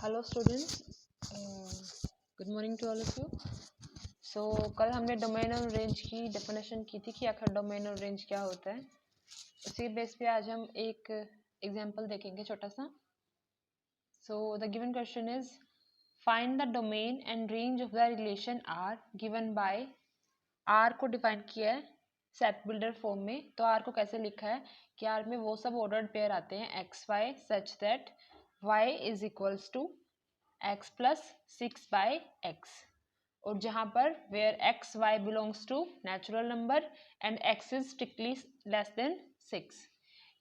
Hello students, good morning to all of you. So कल हमने domain और range की डेफिनेशन की थी कि आखिर डोमेन और रेंज क्या होता है। उसी बेस पे आज हम एक एग्जांपल देखेंगे छोटा सा। So the given question is find the domain and range of the relation R given by. R को डिफाइन किया है सेट बिल्डर फॉर्म में। तो आर को कैसे लिखा है कि आर में वो सब ऑर्डर्ड पेयर आते हैं X Y such that Y is equals to x plus 6/x, और जहाँ पर where X Y belongs to natural number and x is strictly less than 6,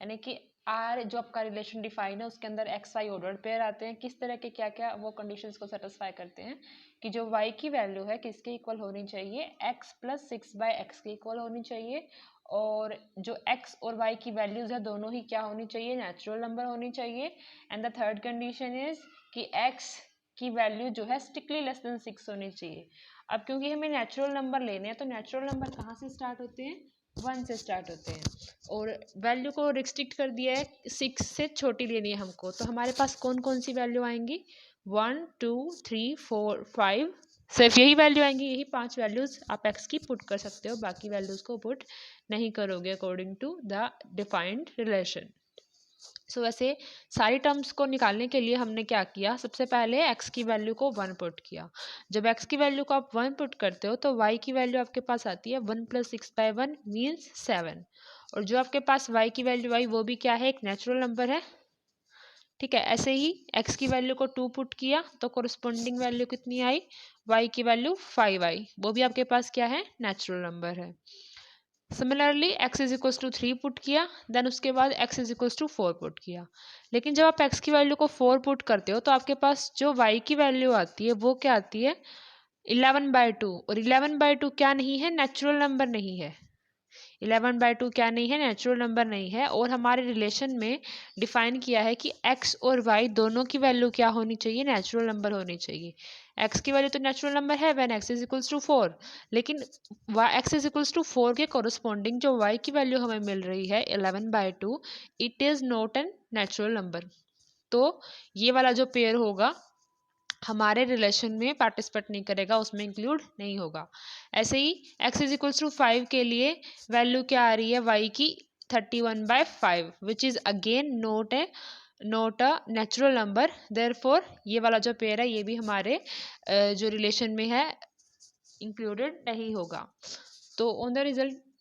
यानी कि आर जो आपका रिलेशन डिफाइन है उसके अंदर एक्स वाई ऑर्डर्ड पेयर आते हैं। किस तरह के क्या क्या वो कंडीशंस को सेटिस्फाई करते हैं कि जो y की वैल्यू है किसके इक्वल होनी चाहिए, x प्लस 6/x के इक्वल होनी चाहिए, और जो x और y की वैल्यूज है दोनों ही क्या होनी चाहिए, नेचुरल नंबर होनी चाहिए। And the third condition is कि x की वैल्यू जो है स्ट्रिक्टली लेस देन 6 होनी चाहिए। अब क्योंकि हमें नेचुरल नंबर लेने हैं तो नेचुरल नंबर कहाँ से स्टार्ट होते हैं, 1 से स्टार्ट होते हैं, और वैल्यू को रिस्ट्रिक्ट कर दिया है 6 से छोटी लेनी है हमको। तो हमारे पास कौन कौन सी वैल्यू आएंगी, 1 2 3 4 5, सिर्फ यही वैल्यू आएंगी। यही 5 वैल्यूज आप एक्स की पुट कर सकते हो, बाकी वैल्यूज को पुट नहीं करोगे according to the defined relation. So वैसे सारी टर्म्स को निकालने के लिए हमने क्या किया, सबसे पहले x की वैल्यू को 1 पुट किया। जब x की वैल्यू को आप 1 पुट करते हो तो y की वैल्यू आपके पास आती है 1 प्लस 6/1 मीन्स 7, और जो आपके पास y की वैल्यू आई वो भी क्या है, एक नेचुरल नंबर है। ठीक है, ऐसे ही x की वैल्यू को 2 पुट किया तो कोरिस्पोंडिंग वैल्यू कितनी आई, y की वैल्यू 5 आई, वो भी आपके पास क्या है, नेचुरल नंबर है। Similarly x is equals to 3 put किया, देन उसके बाद x is equals to 4 put किया। लेकिन जब आप x की वैल्यू को 4 पुट करते हो तो आपके पास जो y की वैल्यू आती है वो क्या आती है, 11/2, और 11/2 क्या नहीं है, नेचुरल नंबर नहीं है। 11/2 क्या नहीं है, नेचुरल नंबर नहीं है। और हमारे रिलेशन में डिफाइन किया है कि x और y दोनों की वैल्यू क्या होनी चाहिए, नेचुरल नंबर होनी चाहिए। x की वैल्यू तो नेचुरल नंबर है when x is equals to 4, लेकिन x इज इक्वल्स टू 4 के कोरस्पॉन्डिंग जो y की वैल्यू हमें मिल रही है 11/2, it is not an natural number. तो ये वाला जो पेयर होगा हमारे रिलेशन में पार्टिसिपेट नहीं करेगा, उसमें इंक्लूड नहीं होगा। ऐसे ही x इज इक्वल्स टू 5 के लिए वैल्यू क्या आ रही है y की, 31/5, which is again note a natural number. Therefore ये वाला जो पेयर है ये भी हमारे जो रिलेशन में है इंक्लूडेड नहीं होगा। तो ऑन द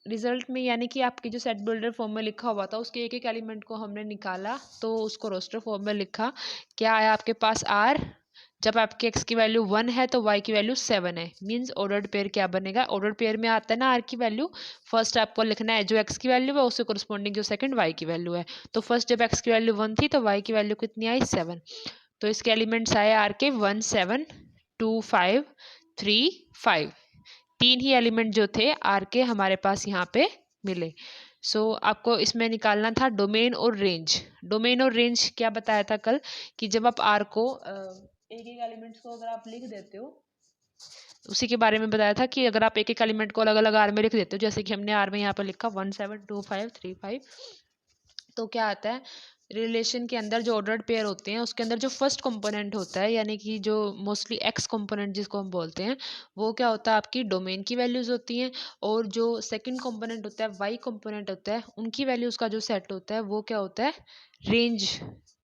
रिजल्ट में यानी कि आपकी जो सेट बिल्डर फॉर्म में लिखा हुआ था उसके एक एक एलिमेंट को हमने निकाला तो उसको रोस्टर फॉर्म में लिखा। क्या आया आपके पास r, जब आपके x की वैल्यू 1 है तो y की वैल्यू 7 है, मींस ऑर्डर्ड पेयर क्या बनेगा, ऑर्डर्ड पेयर में आता है ना r की वैल्यू, फर्स्ट आपको लिखना है जो x की वैल्यू है उससे कोरिस्पोंडिंग जो सेकंड y की वैल्यू है। तो फर्स्ट जब x की वैल्यू 1 थी तो y की वैल्यू कितनी आई, 7। तो इसके एलिमेंट्स आए r के 1 7 2 5 3 5, तीन ही एलिमेंट जो थे आर के हमारे पास यहाँ पे मिले। सो आपको इसमें निकालना था डोमेन और रेंज। डोमेन और रेंज क्या बताया था कल कि जब आप आर को एक एक एलिमेंट्स को अगर आप लिख देते हो, उसी के बारे में बताया था कि अगर आप एक एक एलिमेंट को अलग अलग आर में लिख देते हो, जैसे कि हमने आर में यहाँ पर लिखा 1 7 2 5 3 5, तो क्या आता है, रिलेशन के अंदर जो ऑर्डर्ड पेयर होते हैं उसके अंदर जो फर्स्ट कंपोनेंट होता है यानी कि जो मोस्टली एक्स कंपोनेंट जिसको हम बोलते हैं वो क्या होता है, आपकी डोमेन की वैल्यूज होती हैं, और जो सेकंड कंपोनेंट होता है वाई कंपोनेंट होता है उनकी वैल्यूज का जो सेट होता है वो क्या होता है, रेंज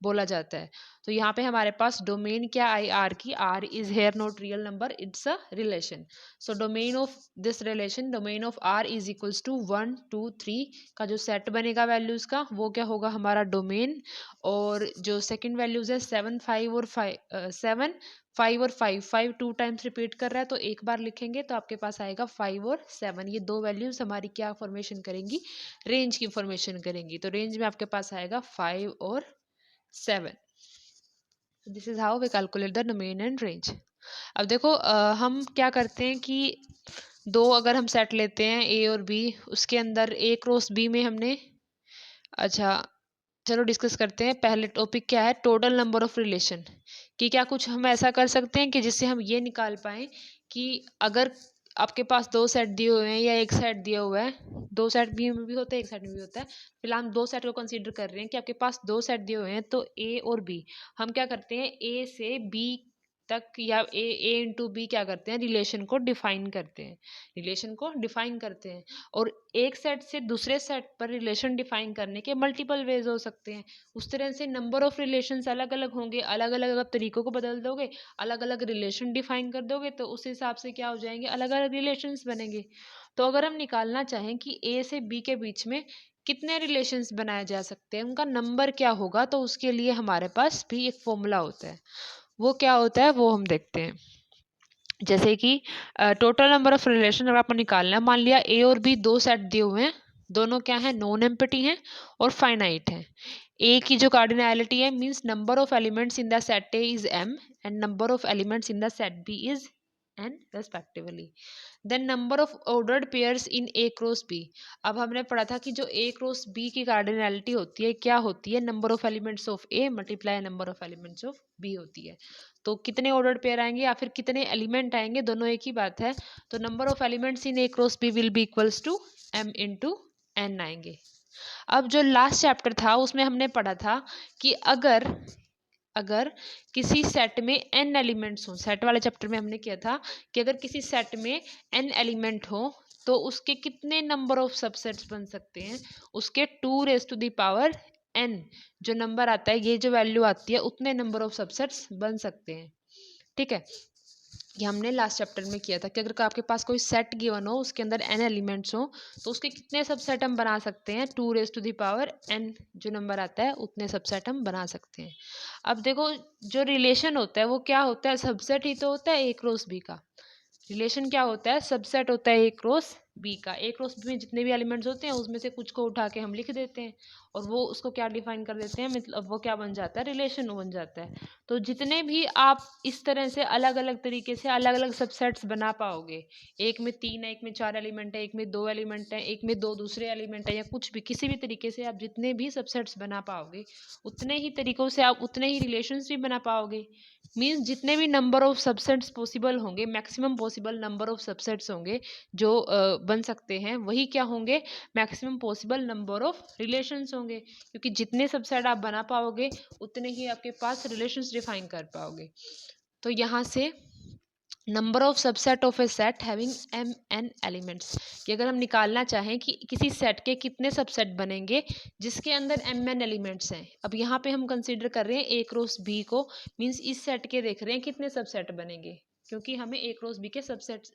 बोला जाता है। तो यहाँ पे हमारे पास डोमेन क्या आई आर की, R is here not real number, it's a relation. So domain of this relation, domain of R is equals to 1 2 3 का जो सेट बनेगा वैल्यूज का वो क्या होगा, हमारा डोमेन। और जो सेकंड वैल्यूज है 7 5 और 5 टू टाइम्स रिपीट कर रहा है तो एक बार लिखेंगे तो आपके पास आएगा 5 और 7, ये दो वैल्यूज हमारी क्या फॉर्मेशन करेंगी, रेंज की फॉर्मेशन करेंगी। तो रेंज में आपके पास आएगा 5 और 7। This is how we calculate the domain and range. अब देखो हम क्या करते हैं कि दो अगर हम सेट लेते हैं ए और बी, उसके अंदर ए क्रॉस बी में हमने, अच्छा चलो डिस्कस करते हैं। पहले टॉपिक क्या है, टोटल नंबर ऑफ रिलेशन, कि क्या कुछ हम ऐसा कर सकते हैं कि जिससे हम ये निकाल पाएँ कि अगर आपके पास दो सेट दिए हुए हैं या एक सेट दिया हुआ है, दो सेट भी होता है, एक सेट में भी होता है, फिलहाल हम दो सेट को कंसीडर कर रहे हैं कि आपके पास दो सेट दिए हुए हैं, तो ए और बी हम क्या करते हैं, ए से बी तक या ए इंटू बी क्या करते हैं, रिलेशन को डिफाइन करते हैं, रिलेशन को डिफाइन करते हैं। और एक सेट से दूसरे सेट पर रिलेशन डिफाइन करने के मल्टीपल वेज हो सकते हैं। उस तरह से नंबर ऑफ रिलेशंस अलग अलग होंगे, अलग अलग अगर तरीकों को बदल दोगे, अलग अलग रिलेशन डिफाइन कर दोगे, तो उस हिसाब से क्या हो जाएंगे, अलग अलग रिलेशंस बनेंगे। तो अगर हम निकालना चाहें कि ए से बी के बीच में कितने रिलेशंस बनाए जा सकते हैं, उनका नंबर क्या होगा, तो उसके लिए हमारे पास भी एक फॉर्मूला होता है। वो क्या होता है वो हम देखते हैं। जैसे कि टोटल नंबर ऑफ रिलेशन अगर आपको निकालना है, मान लिया ए और बी दो सेट दिए हुए हैं, दोनों क्या है, नॉन एम्प्टी हैं और फाइनाइट हैं। ए की जो कार्डिनैलिटी है means number of elements in the set A is M and number of elements in the set B is N respectively. Then number of ordered pairs in A cross B. अब हमने पढ़ा था कि जो A cross B की cardinality होती है क्या होती है, number of elements of A multiply number of elements of B होती है। तो कितने ऑर्डर्ड पेयर आएंगे या फिर कितने एलिमेंट आएंगे, दोनों एक ही बात है। तो number of elements in A cross B will be equals to M into N आएंगे। अब जो लास्ट चैप्टर था उसमें हमने पढ़ा था कि अगर किसी सेट में n एलिमेंट्स हो, सेट वाले चैप्टर में हमने किया था कि अगर किसी सेट में n एलिमेंट हो तो उसके कितने नंबर ऑफ सबसेट्स बन सकते हैं, उसके 2 raise to the power n जो नंबर आता है, ये जो वैल्यू आती है, उतने नंबर ऑफ सबसेट्स बन सकते हैं। ठीक है, ये हमने लास्ट चैप्टर में किया था कि अगर आपके पास कोई सेट गिवन हो, उसके अंदर n एलिमेंट्स हो, तो उसके कितने सबसेट हम बना सकते हैं, 2 raise to the power n जो नंबर आता है उतने सबसेट हम बना सकते हैं। अब देखो जो रिलेशन होता है वो क्या होता है, सबसेट ही तो होता है ए क्रॉस बी का। रिलेशन क्या होता है, सबसेट होता है ए क्रॉस बी का। ए क्रॉस बी में जितने भी एलिमेंट्स होते हैं उसमें से कुछ को उठा के हम लिख देते हैं और वो उसको क्या डिफाइन कर देते हैं, मतलब वो क्या बन जाता है, रिलेशन बन जाता है। तो जितने भी आप इस तरह से अलग अलग तरीके से अलग अलग सबसेट्स बना पाओगे, एक में 3 है, एक में 4 एलिमेंट है, एक में 2 एलिमेंट है, एक में 2 दूसरे एलिमेंट है, या कुछ भी किसी भी तरीके से आप जितने भी सबसेट्स बना पाओगे, उतने ही तरीकों से आप उतने ही रिलेशंस भी बना पाओगे। मीन्स जितने भी नंबर ऑफ सबसेट्स पॉसिबल होंगे, maximum possible number of subsets होंगे जो बन सकते हैं, वही क्या होंगे, maximum possible number of relations होंगे। क्योंकि जितने सबसेट आप बना पाओगे उतने ही आपके पास रिलेशंस डिफाइन कर पाओगे। तो यहाँ से number of subset of a set having M N elements, कि अगर हम निकालना चाहें कि किसी सेट के कितने सबसेट बनेंगे जिसके अंदर एम एन एलिमेंट्स हैं। अब यहाँ पे हम कंसीडर कर रहे हैं ए क्रॉस बी को, मींस इस सेट के देख रहे हैं कितने सबसेट बनेंगे, क्योंकि हमें ए क्रॉस बी के सबसेट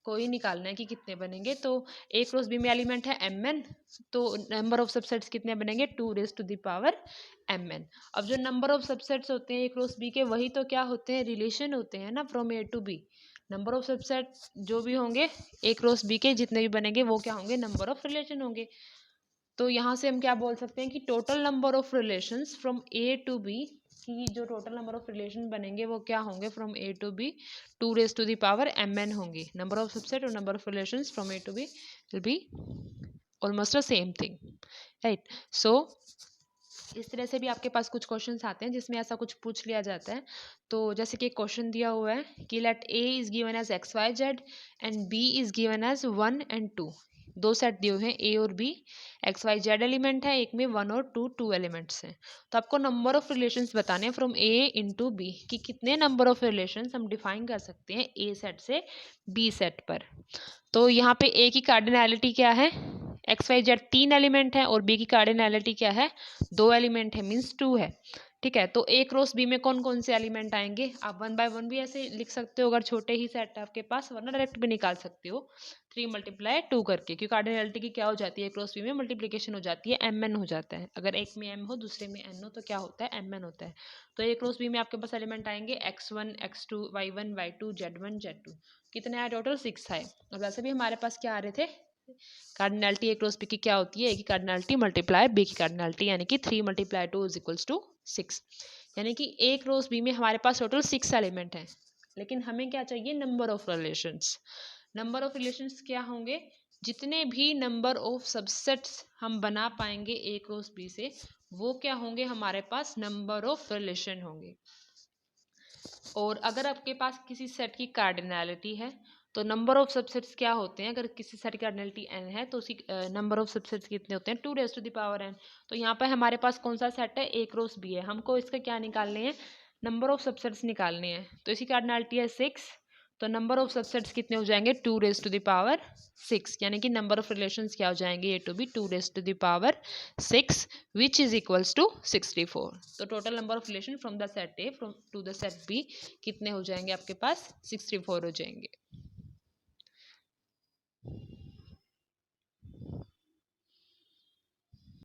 को ही निकालना है कि कितने बनेंगे। तो ए क्रॉस बी में एलिमेंट है एम एन, तो नंबर ऑफ सबसेट्स कितने बनेंगे, 2 raise to the power M N. अब जो नंबर ऑफ सबसेट्स होते हैं ए क्रॉस बी के, वही तो क्या होते हैं, रिलेशन होते हैं ना, from A to B. Number of subset जो भी होंगे ए क्रॉस बी के जितने भी बनेंगे वो क्या होंगे, नंबर ऑफ रिलेशन होंगे। तो यहाँ से हम क्या बोल सकते हैं कि total number of relations from A to B, कि जो टोटल नंबर ऑफ रिलेशन बनेंगे वो क्या होंगे, from A to B 2 raise to the power M N होंगे। नंबर ऑफ सबसेट और number of relations from A to B will be almost the same thing, right. So इस तरह से भी आपके पास कुछ क्वेश्चंस आते हैं जिसमें ऐसा कुछ पूछ लिया जाता है। तो जैसे कि क्वेश्चन दिया हुआ है कि let A is given as X Y Z and B is given as 1 and 2। दो सेट दिए हुए हैं ए और B, X Y Z element है, एक में 1 और 2 एलिमेंट्स हैं। तो आपको नंबर ऑफ रिलेशंस बताने हैं फ्रॉम ए इंटू बी, कि कितने नंबर ऑफ रिलेशंस हम डिफाइन कर सकते हैं ए सेट से बी सेट पर। तो यहाँ पे ए की कार्डिनैलिटी क्या है, एक्स वाई जेड 3 एलिमेंट है और बी की कार्डिनैलिटी क्या है, 2 एलिमेंट है, मीन्स 2 है। ठीक है, तो ए क्रॉस बी में कौन कौन से एलिमेंट आएंगे, आप 1 बाय 1 भी ऐसे लिख सकते हो अगर छोटे ही सेट है आपके पास, वरना डायरेक्ट भी निकाल सकते हो 3 × 2 करके, क्योंकि कार्डिनैलिटी की क्या हो जाती है, ए क्रॉस बी में मल्टीप्लीकेशन हो जाती है, एम एन हो जाता है। अगर एक में एम हो दूसरे में एन हो तो क्या होता है, एम एन होता है। तो ए क्रॉस बी में आपके पास एलिमेंट आएंगे x1 x2 y1 y2 z1 z2। कितने आए टोटल, 6 आए। और वैसे भी हमारे पास क्या आ रहे थे, कार्डिनैलिटी ए क्रॉस बी की क्या होती है, ए की कार्डिनैलिटी मल्टीप्लाई बी की कार्डिनैलिटी, यानी कि 3 × 2 = 6। यानी कि ए क्रॉस बी में हमारे पास टोटल 6 एलिमेंट हैं, लेकिन हमें क्या चाहिए, number of relations. Number of relations क्या होंगे, जितने भी नंबर ऑफ सबसेट्स हम बना पाएंगे ए क्रॉस बी से, वो क्या होंगे, हमारे पास नंबर ऑफ रिलेशन होंगे। और अगर आपके पास किसी सेट की कार्डिनैलिटी है तो नंबर ऑफ सबसेट्स क्या होते हैं, अगर किसी सेट की कार्डिनलिटी n है तो उसी नंबर ऑफ सबसेट्स कितने होते हैं, 2 raise to the power n। तो यहाँ पर हमारे पास कौन सा सेट है, A क्रॉस B है, हमको इसका क्या निकालने हैं, नंबर ऑफ सबसेट्स निकालने हैं। तो इसकी कार्डिनलिटी है 6, तो नंबर ऑफ सबसेट्स कितने हो जाएंगे, 2 रेज़ टू द पावर 6, यानी कि नंबर ऑफ रिलेशंस क्या हो जाएंगे, A to B 2 raise to the power 6 which is equals to 64। तो total number of relation from the set A from to the set B कितने हो जाएंगे आपके पास, 64 हो जाएंगे।